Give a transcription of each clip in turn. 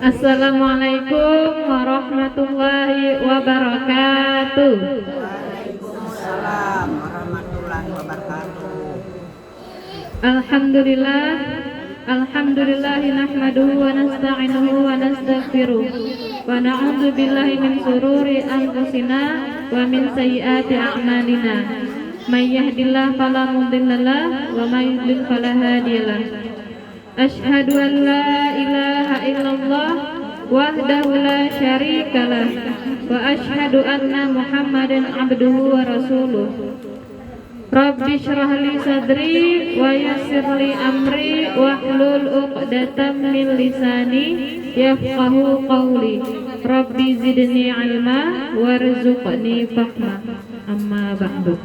Assalamualaikum warahmatullahi wabarakatuh. Waalaikumsalam warahmatullahi wabarakatuh. Alhamdulillah nahmaduhu wa nasta'inuhu wa nastaghfiruh wa na'udzu billahi min shururi anfusina wa min sayyiati a'malina. May yahdihillahu fala mudhillalah wa may yudlil fala hadiyalah. Asyhadu an la ilaha illallah wahdahu la syarikalah wa asyhadu anna Muhammadan abduhu wa rasuluh. Rabbi shrah li sadri wa yassir li amri wahlul 'uqdatam min lisani yafqahu qawli. Rabbi zidni ilma warzuqni fahma. Amma ba'du.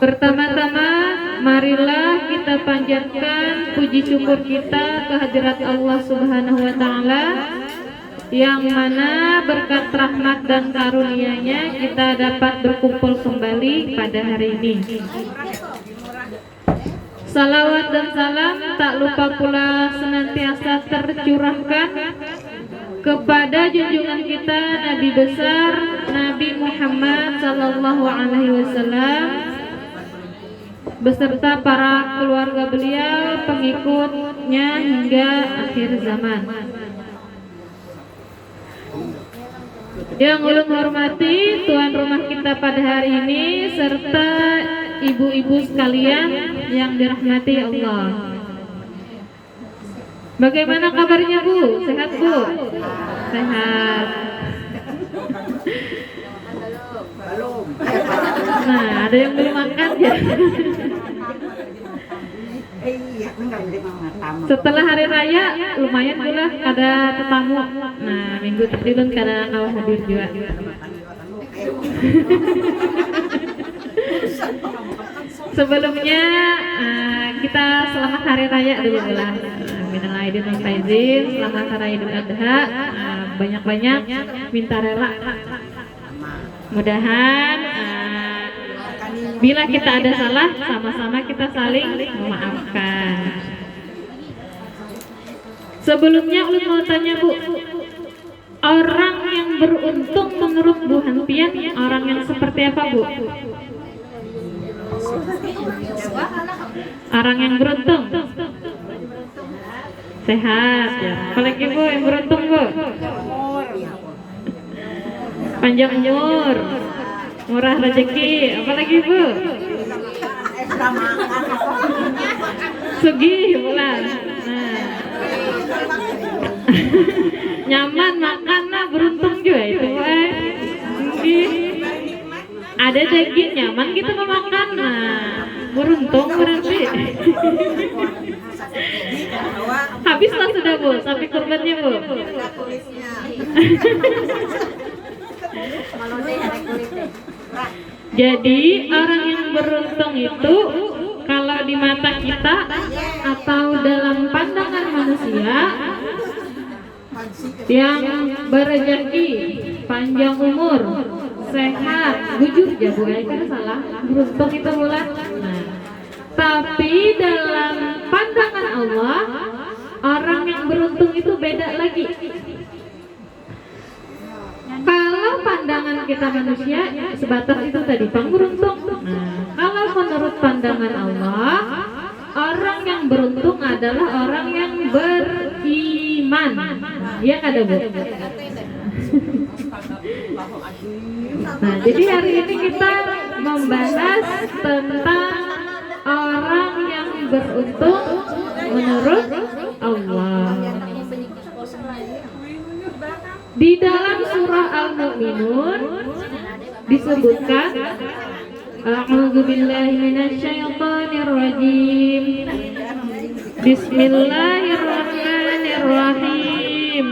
Pertama-tama marilah kita panjatkan puji syukur kita kehadirat Allah Subhanahu wa taala yang mana berkat rahmat dan karunia-Nya kita dapat berkumpul kembali pada hari ini. Salawat dan salam tak lupa pula senantiasa tercurahkan kepada junjungan kita Nabi besar Nabi Muhammad sallallahu alaihi wasallam beserta para keluarga beliau, pengikutnya hingga akhir zaman. Yang ulun hormati tuan rumah kita pada hari ini serta ibu-ibu sekalian yang dirahmati Allah. Bagaimana kabarnya Bu? Sehat Bu? Sehat. Nah, ada yang belum makan ya. Setelah hari raya lumayan pula ada tetamu. Nah, minggu tertilun kada kau hadir juga. Sebelumnya kita selamat hari raya dulu lah. Minal aidin wal faizin, selamat hari Idul Adha. Banyak-banyak minta rela. Mudahan bila kita ada salah, sama-sama kita saling memaafkan. Sebelumnya ulun mau tanya Bu, orang yang beruntung menurut Bu Hanpian orang yang seperti apa Bu? Orang yang beruntung sehat ya. Apalagi Bu yang beruntung Bu? Panjang umur, murah rezeki, apalagi Bu? Sugih pula. Nah. Nyaman makan lah, beruntung juga itu ada daging nyaman kita memakan, nah beruntung berarti. Habislah sudah Bu, sapi kurbannya Bu. Jadi orang yang beruntung itu kalau di mata kita atau dalam pandangan manusia yang berrezeki, panjang umur, sehat, jujur ya Bu, kan salah, beruntung itu bulan. Nah, tapi dalam pandangan Allah orang yang beruntung itu beda lagi. Kalau pandangan kita manusia sebatas itu tadi beruntung. Nah, kalau menurut pandangan Allah, orang yang beruntung adalah orang yang beriman. Ya ada Bu. Nah, jadi hari ini kita membahas tentang orang yang beruntung menurut Allah. Di dalam surah Al-Mu'minun disebutkan A'udzubillahi minasyaitonirrajim. Bismillahirrahmanirrahim.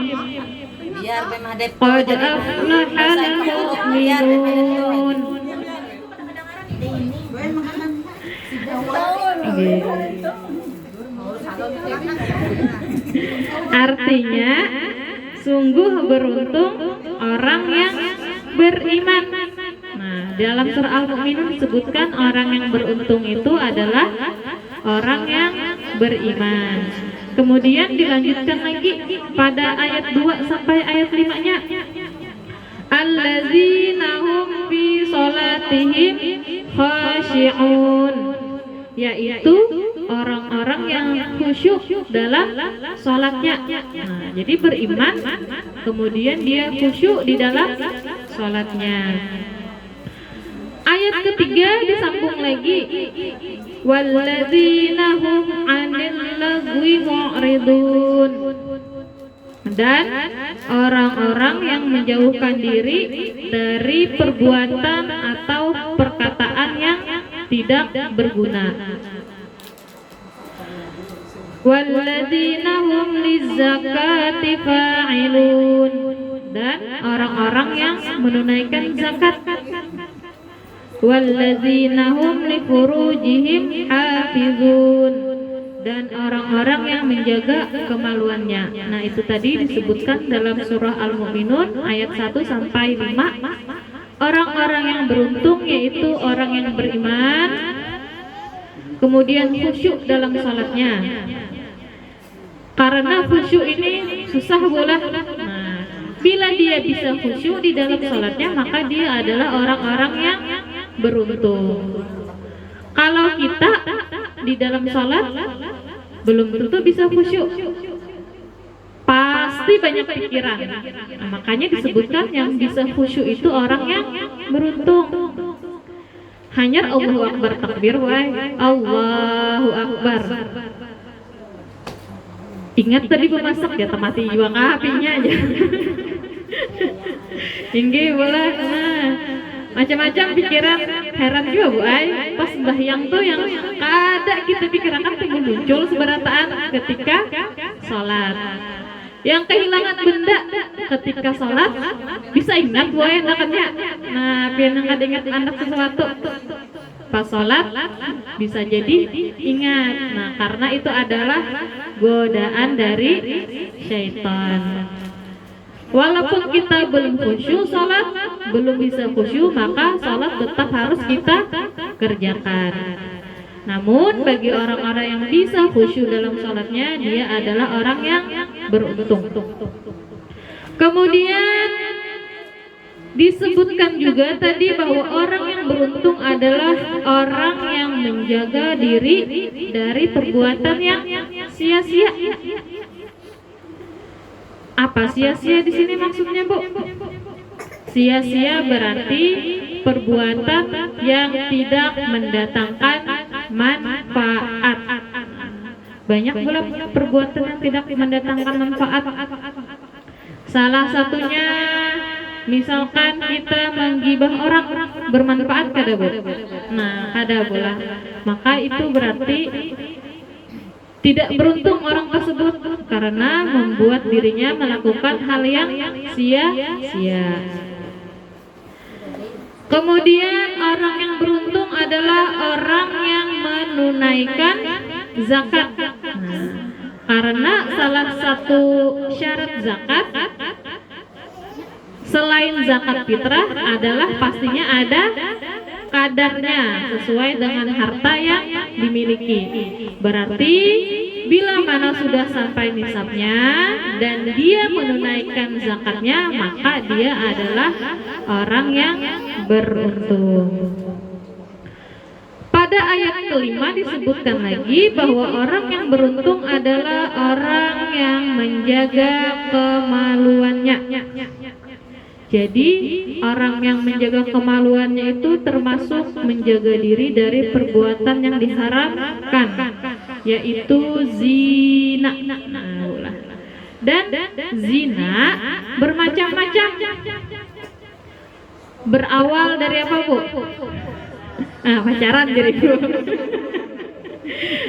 Qad aflahal mu'minun. Artinya sungguh beruntung orang yang beriman. Nah, dalam surah Al-Mu'minun disebutkan orang yang beruntung itu adalah orang yang beriman. Kemudian dilanjutkan lagi pada ayat 2 sampai ayat 5-nya. Allazina hum fi sholatihim khashi'un, yaitu orang-orang yang khusyuk dalam sholatnya. Nah, jadi beriman, kemudian dia khusyuk di dalam sholatnya. Ayat ketiga disambung lagi, walladzina hum 'anil lagwi mu'ridun, dan orang-orang yang menjauhkan diri dari perbuatan atau perkataan yang tidak berguna. Walladzina hum lizzakati fa'ilun, dan orang-orang yang menunaikan zakat. Walladzina hum li furujihim hafizun, dan orang-orang yang menjaga kemaluannya. Nah, itu tadi disebutkan dalam surah Al-Mu'minun ayat 1 sampai 5. Orang-orang yang beruntung yaitu orang yang beriman, kemudian khusyuk dalam salatnya. Karena khusyuk ini susah pula. Nah, bila dia bisa khusyuk di dalam salatnya, maka dia adalah orang-orang yang beruntung. Kalau kita di dalam salat belum tentu bisa khusyuk, pasti banyak pikiran. Nah, makanya disebutkan yang bisa khusyuk itu orang yang beruntung. Hanya Allahu Akbar, takbir wae, Allahu Akbar. Ingat tadi pemasak ya, temati juang apinya aja. Tinggi boleh. Nah, macam-macam pikiran, heran juga Bu Ai, pas sembahyang tuh yang kada kita pikirkan tuh muncul seberataan ketika sholat. Yang kehilangan benda ketika sholat bisa ingat Bu Ai anaknya. Nah, biar nggak ingat anak sesuatu pas sholat bisa jadi ingat. Nah, karena itu adalah godaan dari syaitan. Walaupun kita belum khusyuk salat, belum bisa khusyuk, maka salat tetap harus kita kerjakan. Namun bagi orang-orang yang bisa khusyuk dalam salatnya, dia adalah orang yang beruntung. Kemudian disebutkan juga tadi bahwa orang yang beruntung adalah orang yang menjaga diri dari perbuatan yang sia-sia. Apa sia-sia di sini maksudnya, Bu? Sia-sia berarti perbuatan yang tidak mendatangkan manfaat. Banyak pula perbuatan yang tidak mendatangkan manfaat. Salah satunya misalkan kita menggibah orang, bermanfaat kada, Bu? Nah, kada pula. Maka itu berarti tidak beruntung orang tersebut karena membuat dirinya melakukan hal yang sia-sia. Kemudian orang yang beruntung adalah orang yang menunaikan zakat. Nah, karena salah satu syarat zakat selain zakat fitrah adalah pastinya ada kadarnya sesuai dengan harta yang dimiliki. Berarti bila mana sudah sampai nisabnya dan dia menunaikan zakatnya, maka dia adalah orang yang beruntung. Pada ayat kelima disebutkan lagi bahwa orang yang beruntung adalah orang yang menjaga kemaluannya. Jadi orang yang menjaga kemaluannya itu termasuk menjaga diri dari perbuatan yang diharamkan, yaitu zina. Dan zina bermacam-macam. Berawal dari apa, Bu? Pacaran jadi, Bu.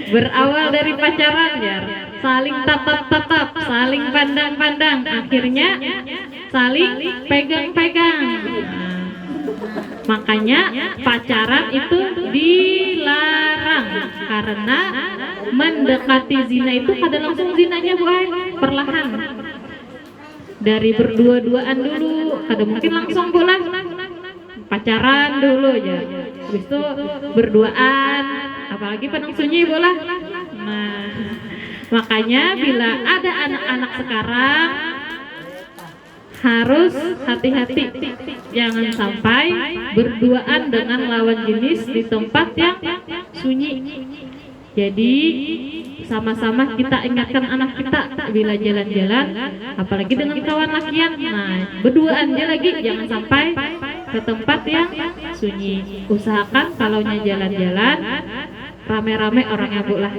Berawal dari pacaran ya, saling tatap-tatap, saling pandang-pandang, akhirnya saling pegang-pegang. Makanya pacaran itu dilarang karena mendekati zina itu kada langsung zinanya, Bu, perlahan. Dari berdua-duaan dulu, kada mungkin langsung bola pacaran dulu aja, habis itu berduaan, apalagi penuh sunyi bola. Nah, makanya bila ada anak-anak sekarang harus hati-hati, jangan sampai berduaan dengan lawan jenis di tempat yang sunyi. Jadi sama-sama kita ingatkan anak kita bila jalan-jalan, apalagi dengan kawan lakian, nah berduaan aja lagi, jangan sampai ke tempat yang sunyi. Usahakan kalaunya jalan-jalan rame-rame orangnya Bu lah,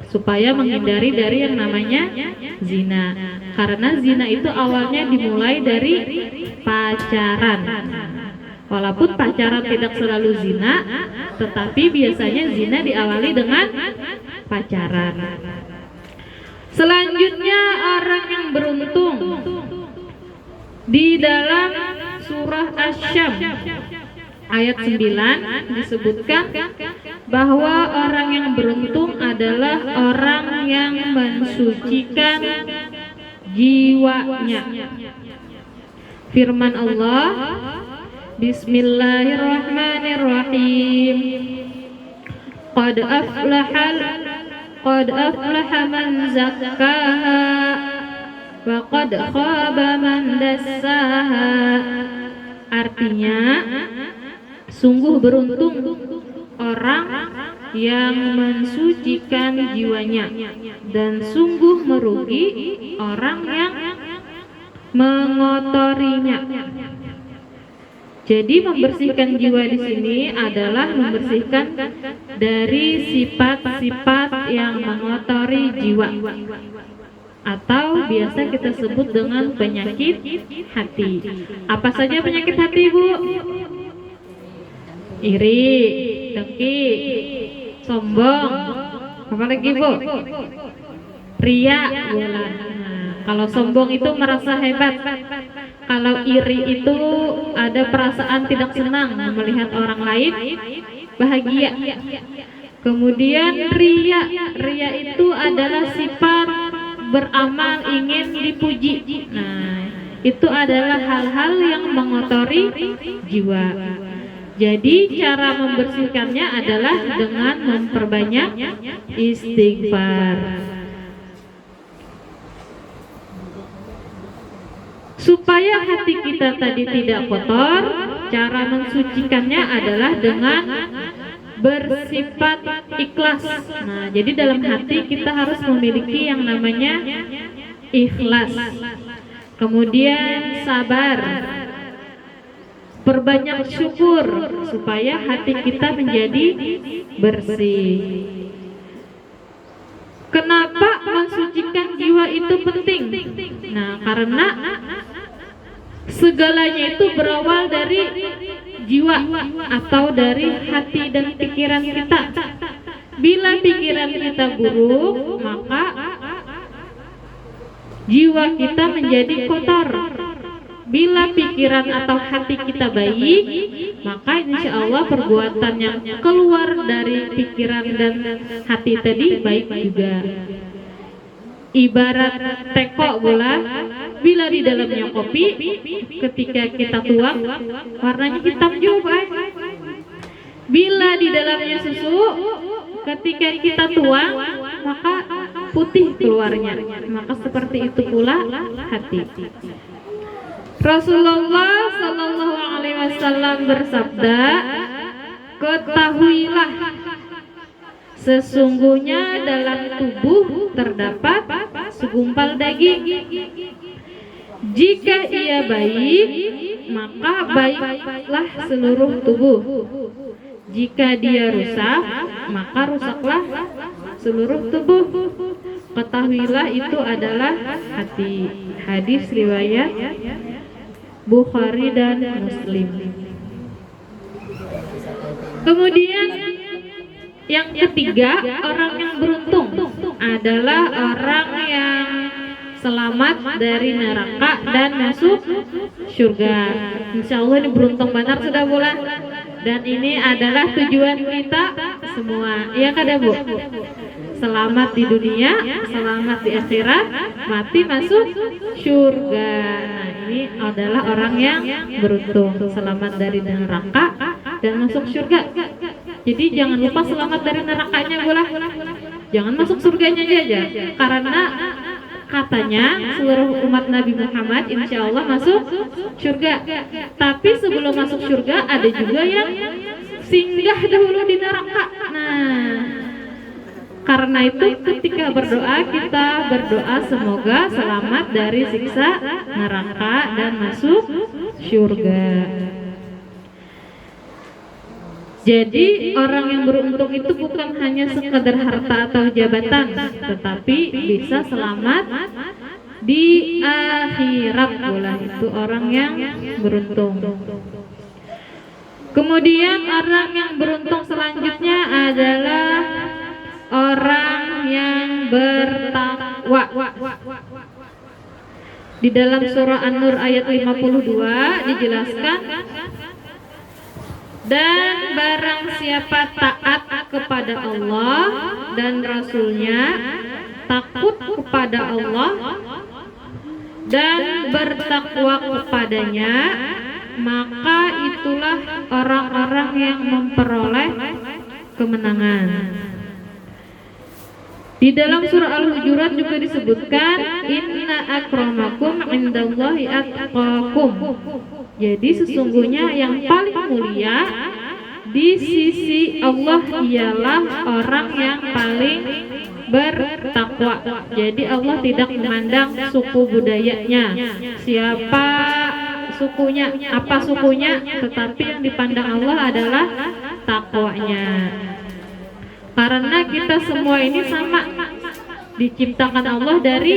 supaya menghindari dari yang namanya zina. Karena zina itu awalnya dimulai dari pacaran. Walaupun pacaran tidak selalu zina, tetapi biasanya zina diawali dengan pacaran. Selanjutnya orang yang beruntung di dalam surah Asy-Syams ayat 9 disebutkan bahwa orang yang beruntung adalah orang yang mensucikan jiwanya. Firman Allah, Bismillahirrahmanirrahim. Qad aflaha man zakkaha wa qad khaba man dassaha. Artinya, sungguh beruntung orang yang mensucikan jiwanya, dan sungguh merugi orang yang mengotorinya. Jadi membersihkan jiwa di sini adalah membersihkan dari sifat-sifat yang mengotori jiwa, atau biasa kita sebut dengan penyakit hati. Apa saja penyakit hati, Bu? Iri, dengki, sombong, apa lagi, Bu? Ria. Nah, kalau sombong itu merasa hebat. Kalau iri itu ada perasaan tidak senang melihat orang lain bahagia. Kemudian ria itu adalah sifat beramal ingin dipuji. Nah, itu adalah hal-hal yang mengotori jiwa. Jadi cara membersihkannya adalah dengan memperbanyak istighfar. Supaya hati kita tadi tidak kotor, cara mensucikannya adalah dengan bersifat ikhlas. Nah, jadi dalam hati kita harus memiliki yang namanya ikhlas. Kemudian sabar, perbanyak syukur supaya hati kita menjadi bersih. Kenapa mensucikan jiwa itu penting? Nah, karena segalanya itu berawal dari jiwa atau dari hati dan pikiran kita. Bila pikiran kita buruk, maka jiwa kita menjadi kotor. Bila pikiran atau hati kita baik, maka insya Allah perbuatan yang keluar dari pikiran dan hati tadi baik juga. Ibarat teko bola, bila di dalamnya kopi, ketika kita tuang, warnanya hitam juga. Bila di dalamnya susu, ketika kita tuang, maka putih keluarnya. Maka seperti itu pula hati. Rasulullah Shallallahu Alaihi Wasallam bersabda, ketahuilah sesungguhnya dalam tubuh terdapat segumpal daging. Jika ia baik, maka baiklah seluruh tubuh. Jika dia rusak, maka rusaklah seluruh tubuh. Ketahuilah itu adalah hati. Hadis riwayat Bukhari dan Muslim. Kemudian yang ketiga, orang yang beruntung adalah orang yang selamat dari neraka dan masuk surga. Insya Allah ini beruntung benar sudah bulan. Dan ini adalah tujuan kita semua. Iya kan Bu? Selamat di dunia, selamat di akhirat, mati masuk surga. Nah, ini ini adalah orang yang beruntung, selamat dari neraka dan masuk surga. Jadi jangan lupa selamat dari nerakanya boleh. Jangan masuk surganya aja. Karena katanya seluruh umat Nabi Muhammad insya Allah masuk surga. Tapi sebelum masuk surga ada juga yang singgah dahulu di neraka. Nah, karena itu ketika berdoa kita berdoa semoga selamat dari siksa neraka dan masuk surga. Jadi orang yang beruntung itu bukan hanya sekedar harta atau jabatan, tetapi bisa selamat di akhirat pula. Itu orang yang beruntung. Kemudian orang yang beruntung selanjutnya adalah orang yang bertakwa. Di dalam surah An-Nur ayat 52 dijelaskan, dan barang siapa taat kepada Allah dan Rasul-Nya, takut kepada Allah dan bertakwa kepadanya, maka itulah orang-orang yang memperoleh kemenangan. Di dalam surah Al-Hujurat juga disebutkan, inna akramakum indallahi atqakum. Jadi sesungguhnya yang paling mulia di sisi Allah ialah orang yang paling bertakwa. Jadi Allah tidak memandang suku budayanya, siapa sukunya, apa sukunya, tetapi yang dipandang Allah adalah takwanya. Karena kita semua ini sama, diciptakan Allah dari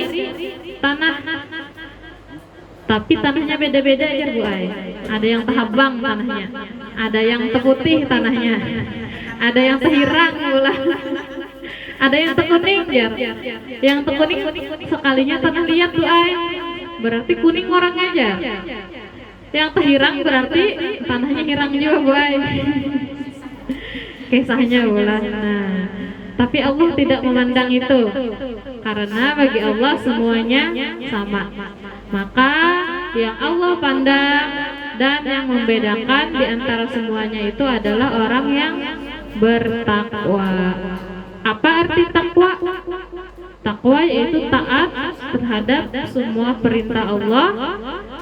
tanah. Tapi tanahnya beda-beda ya Bu Ai. Ada yang tehabang tanahnya, ada yang teputih tanahnya, ada yang tehirang pula, ada yang tekuning jar. Yang tekuning sekalinya tanah liat Bu Ai, berarti kuning orangnya aja. Yang tehirang berarti tanahnya hirang juga Bu Ai. Kisahnya pula. Nah, tapi Allah tidak memandang itu, karena bagi Allah semuanya sama. Maka yang Allah pandang dan yang membedakan di antara semuanya itu adalah orang yang bertakwa. Apa arti takwa? Takwa yaitu taat terhadap semua perintah Allah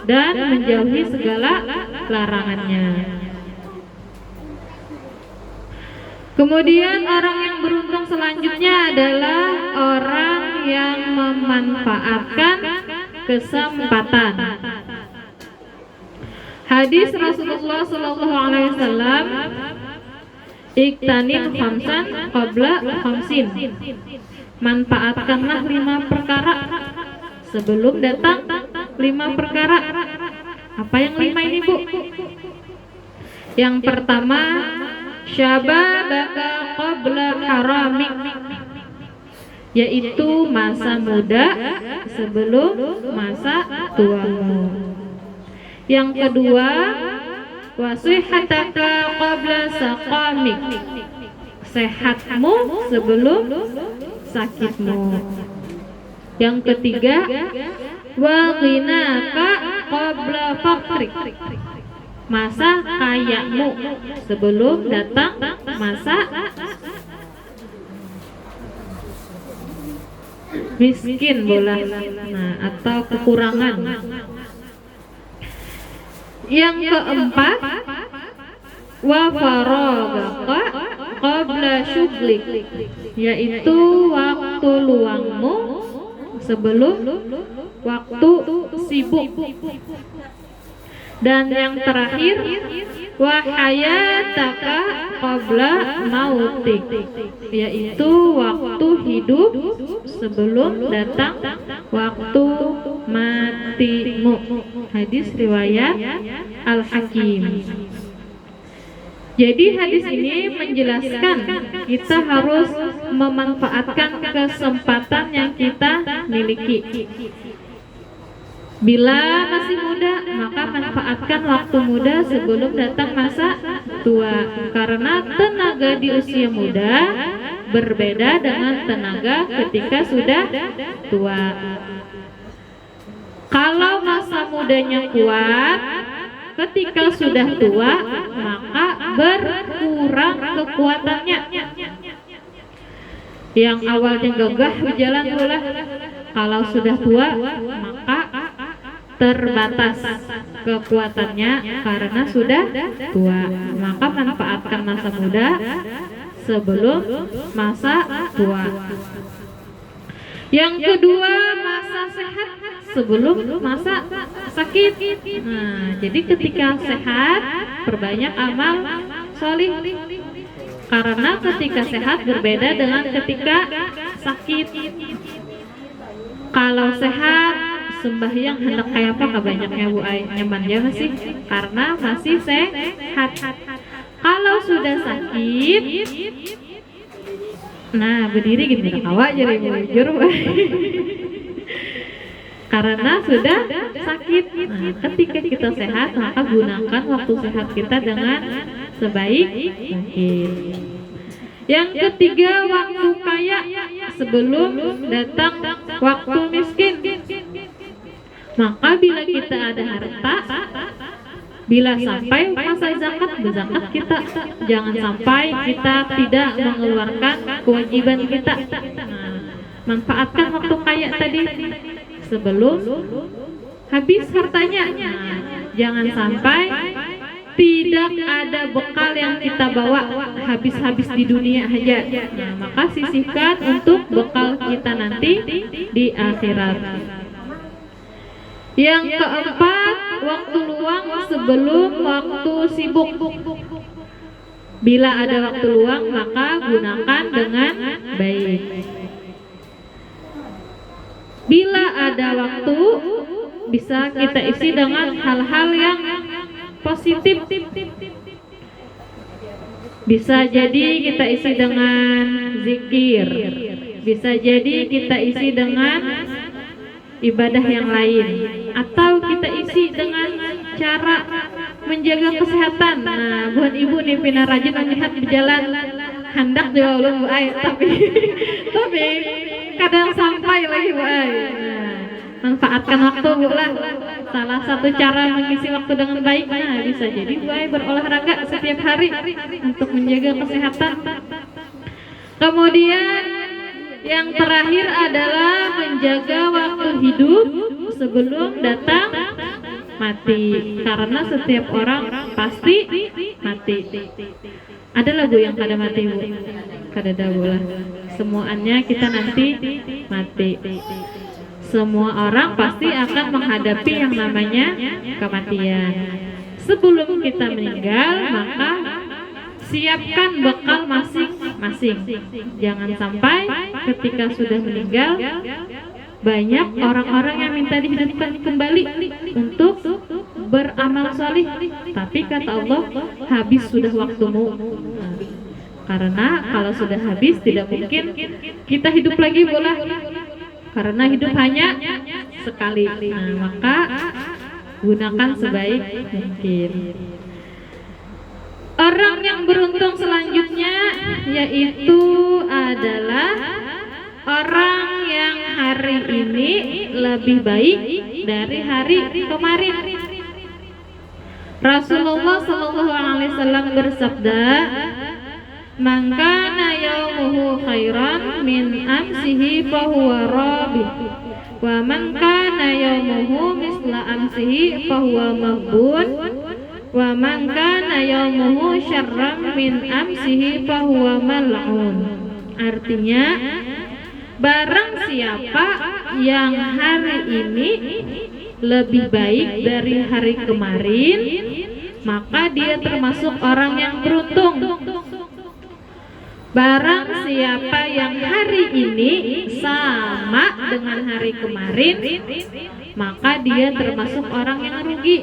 dan menjauhi segala larangannya. Kemudian orang yang beruntung selanjutnya adalah orang yang memanfaatkan kesempatan. Hadis Rasulullah SAW, iktanim khamsan qabla khamsin. Manfaatkanlah 5 perkara sebelum datang 5 perkara. Apa yang 5 ini Bu? Yang pertama, syababaka qabla haramik, yaitu masa muda sebelum masa tuamu. Yang kedua, wasihataka qabla saqamik, sehatmu sebelum sakitmu. Yang ketiga, wa ghinaka qabla faqrik, masa kayamu sebelum datang masa miskin bola, nah, atau kekurangan. Yang keempat, wa faragaka qabla syughlik, yaitu waktu luangmu sebelum waktu sibuk. Dan yang terakhir, wa hayataka qabla mautik, yaitu waktu hidup sebelum datang waktu matimu. Hadis riwayat Al-Hakim. Jadi hadis ini menjelaskan kita harus memanfaatkan kesempatan yang kita miliki. Bila masih muda, maka manfaatkan waktu muda sebelum datang masa tua. Karena tenaga di usia muda berbeda dengan tenaga ketika sudah tua. Kalau masa mudanya kuat, ketika sudah tua maka berkurang kekuatannya. Yang awalnya gagah berjalan pula, kalau sudah tua maka terbatas kekuatannya karena sudah tua. Maka manfaatkan masa muda sebelum masa tua. Yang kedua, masa sehat sebelum masa sakit. Nah, jadi ketika sehat perbanyak amal solih. Karena ketika sehat berbeda dengan ketika sakit. Kalau sehat sembahyang hendak kayak apa nggak banyaknya Bu Ai, nyaman ya masih karena masih sehat. Kalau sudah sakit, nah berdiri gitu ketawa jadi jujur karena sudah sakit. Nah, ketika kita sehat maka gunakan waktu sehat kita dengan sebaik mungkin. Yang ketiga, waktu kaya sebelum datang waktu miskin. Maka bila kita ada harta, bila sampai masa zakat, berzakat kita. Jangan sampai kita tidak mengeluarkan kewajiban kita. Nah, manfaatkan waktu kaya tadi sebelum habis hartanya. Nah, jangan sampai tidak ada bekal yang kita bawa habis-habis di dunia aja. Nah, maka sisihkan untuk bekal kita nanti di akhirat. Yang keempat, waktu luang sebelum waktu sibuk. Bila ada waktu luang maka gunakan dengan baik. Bila ada waktu bisa kita isi dengan hal-hal yang positif. Bisa jadi kita isi dengan zikir, bisa jadi kita isi dengan ibadah yang lain, atau kita isi dengan cara menjaga kesehatan. Nah, buat ibu nih pina rajin melihat berjalan hendak juga belum Bu Ai, tapi kadang sampai lagi Bu Ai. Nah, manfaatkan waktu Bu lah. Salah satu cara mengisi waktu dengan baik, nah bisa jadi Bu Ai berolahraga setiap hari untuk menjaga kesehatan. Kemudian yang terakhir adalah menjaga waktu hidup sebelum datang mati. Karena setiap orang pasti mati. Ada lagu yang kada mati Bu? Kada ada Bu lah. Semuanya kita nanti mati. Semua orang pasti akan menghadapi yang namanya kematian. Sebelum kita meninggal maka siapkan bekal masing-masing. Jangan sampai ketika sudah meninggal banyak orang-orang yang minta dihidupkan kembali untuk beramal salih, tapi kata Allah habis sudah waktumu. Karena kalau sudah habis tidak mungkin kita hidup lagi bola. Karena hidup hanya sekali. Nah, maka gunakan sebaik mungkin. Orang yang beruntung selanjutnya yaitu adalah orang yang hari ini lebih baik dari hari kemarin. Rasulullah SAW bersabda, "Man kana yaumuhu khairan min amsihi fahuwa rabih, wa man kana yaumuhu misla amsihi fahuwa maghbun, wa man kana yaumuhu syarran min amsihi fahuwa mal'un." Artinya, barang siapa yang hari ini lebih baik dari hari kemarin, maka dia termasuk orang yang beruntung. Barang siapa yang hari ini sama dengan hari kemarin, maka dia termasuk orang yang rugi.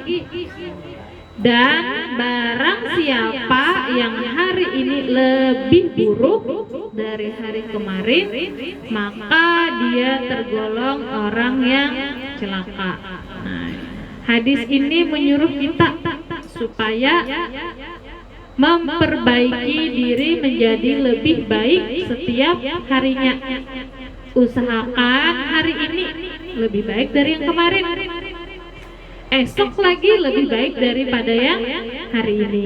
Dan barang siapa yang hari ini lebih buruk dari hari kemarin, maka dia tergolong orang yang celaka. Nah, hadis ini menyuruh kita supaya memperbaiki diri menjadi lebih baik setiap harinya. Usahakan hari ini lebih baik dari yang kemarin. esok lagi lebih baik daripada yang hari ini.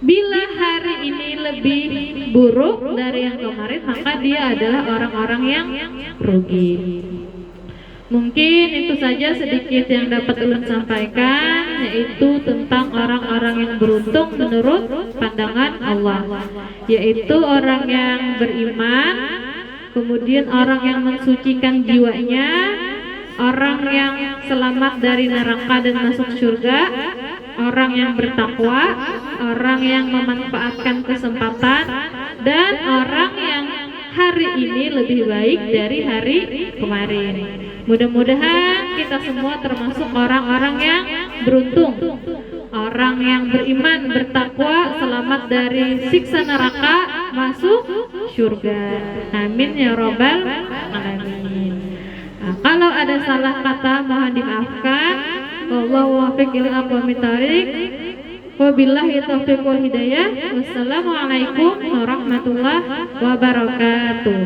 Bila hari ini lebih buruk dari yang kemarin, maka dia adalah orang-orang yang rugi. Mungkin itu saja sedikit yang dapat ulun sampaikan, yaitu tentang orang-orang yang beruntung menurut pandangan Allah, yaitu orang yang beriman, kemudian orang yang mensucikan jiwanya, orang yang selamat dari neraka dan masuk surga, orang yang bertakwa, orang yang memanfaatkan kesempatan, dan orang yang hari ini lebih baik dari hari kemarin. Mudah-mudahan kita semua termasuk orang-orang yang beruntung, orang yang beriman, bertakwa, selamat dari siksa neraka, masuk surga. Amin ya robbal alamin. Nah, kalau ada salah kata mohon dimaafkan. Wallahu muwaffiq ila aqwamit thoriq. Wabillahi taufiq wal hidayah. Wassalamualaikum warahmatullahi wabarakatuh.